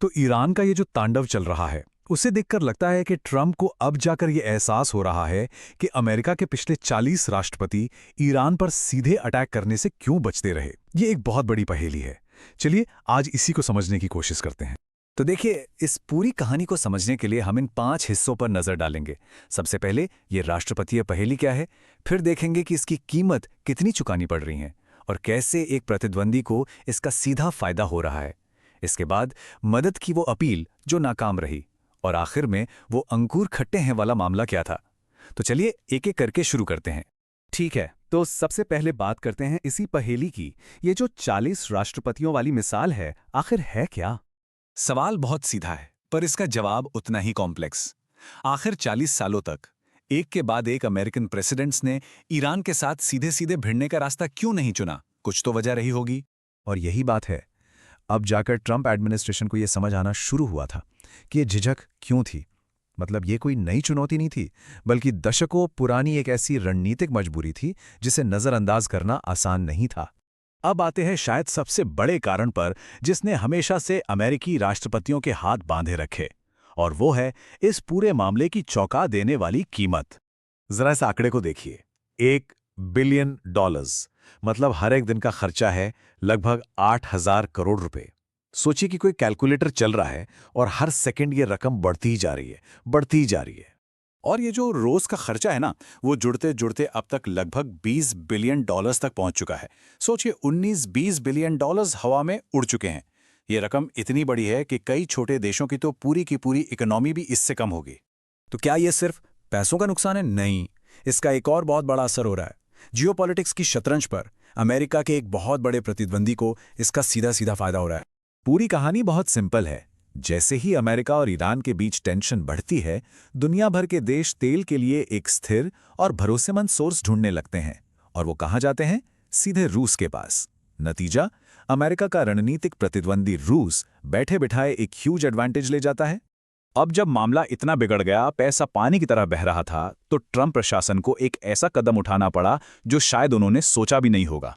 तो ईरान का ये जो तांडव चल रहा है, उसे देखकर लगता है कि ट्रंप को अब जाकर ये एहसास हो रहा है कि अमेरिका के पिछले 40 राष्ट्रपति ईरान पर सीधे अटैक करने से क्यों बचते रहे। ये एक बहुत बड़ी पहेली है। चलिए आज इसी को समझने की कोशिश करते हैं। तो देखिए, इस पूरी कहानी को समझने के लिए हम इन 5 हिस्सों पर नजर डालेंगे। सबसे पहले ये राष्ट्रपतीय पहेली क्या है, फिर देखेंगे कि इसकी कीमत कितनी चुकानी पड़ रही है और कैसे एक प्रतिद्वंदी को इसका सीधा फायदा हो रहा है। इसके बाद मदद की वो अपील जो नाकाम रही, और आखिर में वो अंकुर खट्टे हैं वाला मामला क्या था। तो चलिए एक एक करके शुरू करते हैं। ठीक है, तो सबसे पहले बात करते हैं इसी पहेली की। ये जो 40 राष्ट्रपतियों वाली मिसाल है, आखिर है क्या? सवाल बहुत सीधा है, पर इसका जवाब उतना ही कॉम्प्लेक्स। आखिर 40 सालों तक एक के बाद एक अमेरिकन प्रेसिडेंट्स ने ईरान के साथ सीधे सीधे भिड़ने का रास्ता क्यों नहीं चुना? कुछ तो वजह रही होगी। और यही बात है, अब जाकर ट्रंप एडमिनिस्ट्रेशन को यह समझ आना शुरू हुआ था कि ये झिझक क्यों थी। मतलब ये कोई नई चुनौती नहीं थी, बल्कि दशकों पुरानी एक ऐसी रणनीतिक मजबूरी थी जिसे नज़रअंदाज करना आसान नहीं था। अब आते हैं शायद सबसे बड़े कारण पर, जिसने हमेशा से अमेरिकी राष्ट्रपतियों के हाथ बांधे रखे, और वो है इस पूरे मामले की चौंका देने वाली कीमत। जरा इस आंकड़े को देखिए, $1 बिलियन, मतलब हर एक दिन का खर्चा है लगभग 8,000 करोड़ रुपए। सोचिए कि कोई कैलकुलेटर चल रहा है और हर सेकंड ये रकम बढ़ती ही जा रही है, बढ़ती ही जा रही है। और ये जो रोज का खर्चा है ना, वो जुड़ते जुड़ते अब तक लगभग $20 बिलियन तक पहुंच चुका है। सोचिए, 19-20 बिलियन डॉलर्स हवा में उड़ चुके हैं। ये रकम इतनी बड़ी है कि कई छोटे देशों की तो पूरी की पूरी इकोनॉमी भी इससे कम होगी। तो क्या ये सिर्फ पैसों का नुकसान है? नहीं, इसका एक और बहुत बड़ा असर हो रहा है जियोपॉलिटिक्स की शतरंज पर। अमेरिका के एक बहुत बड़े प्रतिद्वंदी को इसका सीधा सीधा फायदा हो रहा है। पूरी कहानी बहुत सिंपल है। जैसे ही अमेरिका और ईरान के बीच टेंशन बढ़ती है, दुनिया भर के देश तेल के लिए एक स्थिर और भरोसेमंद सोर्स ढूंढने लगते हैं, और वो कहाँ जाते हैं? सीधे रूस के पास। नतीजा, अमेरिका का रणनीतिक प्रतिद्वंदी रूस बैठे बिठाए एक ह्यूज एडवांटेज ले जाता है। अब जब मामला इतना बिगड़ गया, पैसा पानी की तरह बह रहा था, तो ट्रंप प्रशासन को एक ऐसा कदम उठाना पड़ा जो शायद उन्होंने सोचा भी नहीं होगा।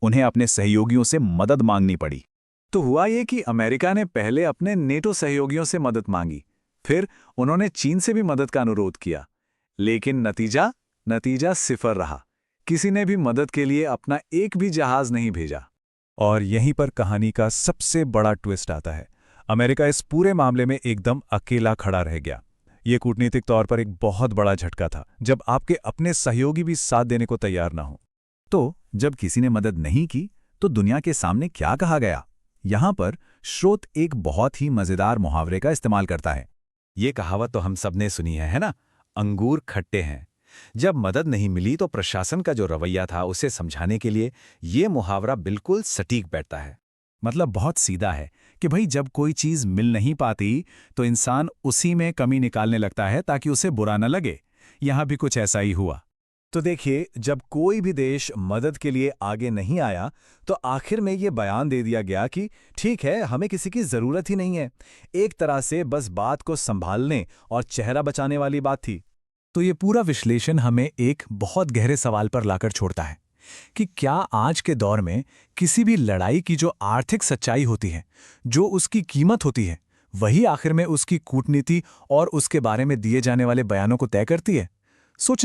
उन्हें अपने सहयोगियों से मदद मांगनी पड़ी। तो हुआ ये कि अमेरिका ने पहले अपने नेटो सहयोगियों से मदद मांगी, फिर उन्होंने चीन से भी मदद का अनुरोध किया, लेकिन नतीजा सिफर रहा। किसी ने भी मदद के लिए अपना एक भी जहाज नहीं भेजा। और यहीं पर कहानी का सबसे बड़ा ट्विस्ट आता है। अमेरिका इस पूरे मामले में एकदम अकेला खड़ा रह गया। ये कूटनीतिक तौर पर एक बहुत बड़ा झटका था, जब आपके अपने सहयोगी भी साथ देने को तैयार ना हो। तो जब किसी ने मदद नहीं की, तो दुनिया के सामने क्या कहा गया? यहां पर स्रोत एक बहुत ही मजेदार मुहावरे का इस्तेमाल करता है। ये कहावत तो हम सबने सुनी है ना? अंगूर खट्टे हैं। जब मदद नहीं मिली तो प्रशासन का जो रवैया था, उसे समझाने के लिए ये मुहावरा बिल्कुल सटीक बैठता है। मतलब बहुत सीधा है कि भाई, जब कोई चीज मिल नहीं पाती तो इंसान उसी में कमी निकालने लगता है ताकि उसे बुरा न लगे। यहां भी कुछ ऐसा ही हुआ। तो देखिए, जब कोई भी देश मदद के लिए आगे नहीं आया, तो आखिर में ये बयान दे दिया गया कि ठीक है, हमें किसी की जरूरत ही नहीं है। एक तरह से बस बात को संभालने और चेहरा बचाने वाली बात थी। तो ये पूरा विश्लेषण हमें एक बहुत गहरे सवाल पर लाकर छोड़ता है कि क्या आज के दौर में किसी भी लड़ाई की जो आर्थिक सच्चाई होती है, जो उसकी कीमत होती है, वही आखिर में उसकी कूटनीति और उसके बारे में दिए जाने वाले बयानों को तय करती है? सोच